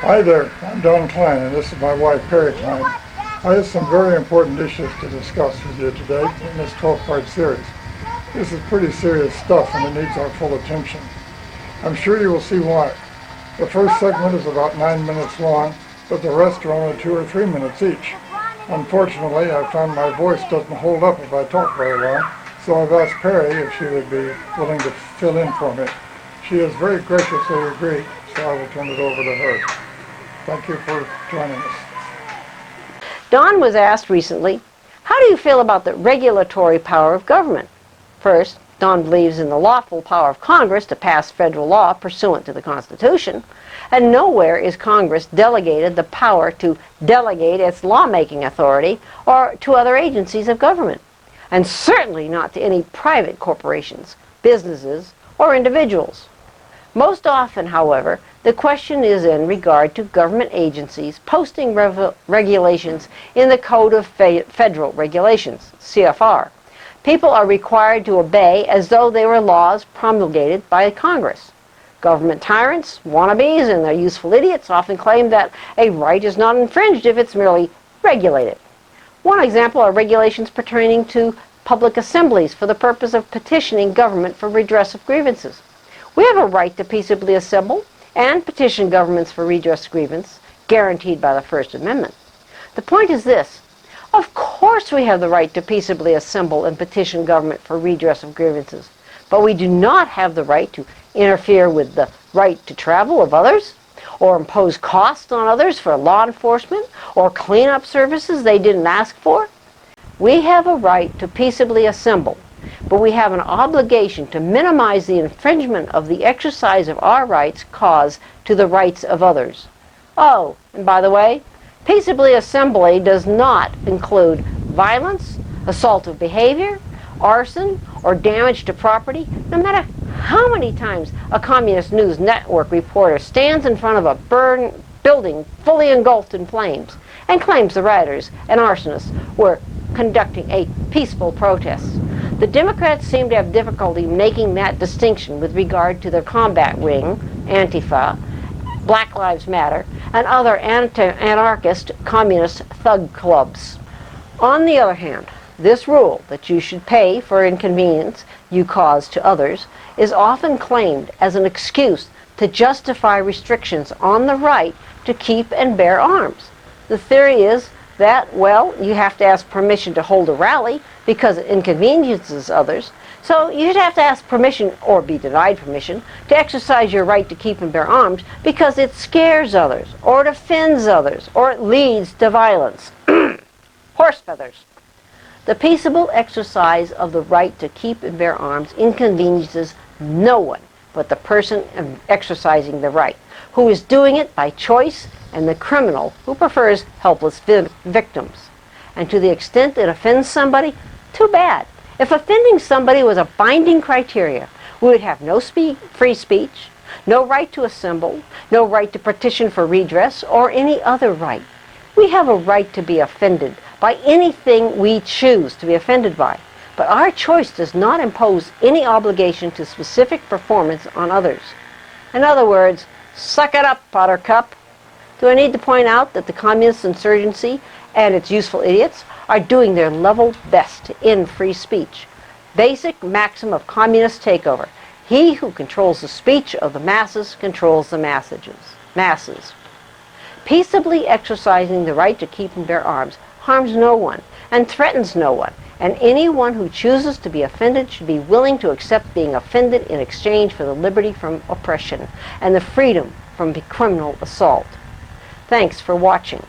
Hi there, I'm Don Klein, and this is my wife, Perry Klein. I have some very important issues to discuss with you today in this 12-part series. This is pretty serious stuff, and it needs our full attention. I'm sure you will see why. The first segment is about 9 minutes long, but the rest are only 2 or 3 minutes each. Unfortunately, I found my voice doesn't hold up if I talk very long, so I've asked Perry if she would be willing to fill in for me. She has very graciously agreed, so I will turn it over to her. Thank you for joining us. Don was asked recently, how do you feel about the regulatory power of government? First, Don believes in the lawful power of Congress to pass federal law pursuant to the Constitution, and nowhere is Congress delegated the power to delegate its lawmaking authority or to other agencies of government, and certainly not to any private corporations, businesses, or individuals. Most often, however, the question is in regard to government agencies posting regulations in the Code of Federal Regulations, CFR. People are required to obey as though they were laws promulgated by Congress. Government tyrants, wannabes, and their useful idiots often claim that a right is not infringed if it's merely regulated. One example are regulations pertaining to public assemblies for the purpose of petitioning government for redress of grievances. We have a right to peaceably assemble and petition governments for redress of grievance, guaranteed by the First Amendment. The point is this: of course we have the right to peaceably assemble and petition government for redress of grievances, but we do not have the right to interfere with the right to travel of others, or impose costs on others for law enforcement, or cleanup services they didn't ask for. We have a right to peaceably assemble, but we have an obligation to minimize the infringement of the exercise of our rights caused to the rights of others. Oh, and by the way, peaceably assembly does not include violence, assault of behavior, arson, or damage to property, no matter how many times a communist news network reporter stands in front of a burned building fully engulfed in flames and claims the rioters and arsonists were conducting a peaceful protest. The Democrats seem to have difficulty making that distinction with regard to their combat wing, Antifa, Black Lives Matter, and other anarchist communist thug clubs. On the other hand, this rule that you should pay for inconvenience you cause to others is often claimed as an excuse to justify restrictions on the right to keep and bear arms. The theory is that, well, you have to ask permission to hold a rally because it inconveniences others, so you should have to ask permission, or be denied permission, to exercise your right to keep and bear arms because it scares others, or it offends others, or it leads to violence. Horse feathers. The peaceable exercise of the right to keep and bear arms inconveniences no one but the person exercising the right, who is doing it by choice, and the criminal who prefers helpless victims. And to the extent it offends somebody, too bad. If offending somebody was a binding criteria, we would have no free speech, no right to assemble, no right to petition for redress, or any other right. We have a right to be offended by anything we choose to be offended by, but our choice does not impose any obligation to specific performance on others. In other words, suck it up, Buttercup. Do I need to point out that the communist insurgency and its useful idiots are doing their level best to end free speech? Basic maxim of communist takeover: he who controls the speech of the masses controls the masses. Peaceably exercising the right to keep and bear arms harms no one and threatens no one, and anyone who chooses to be offended should be willing to accept being offended in exchange for the liberty from oppression and the freedom from criminal assault. Thanks for watching.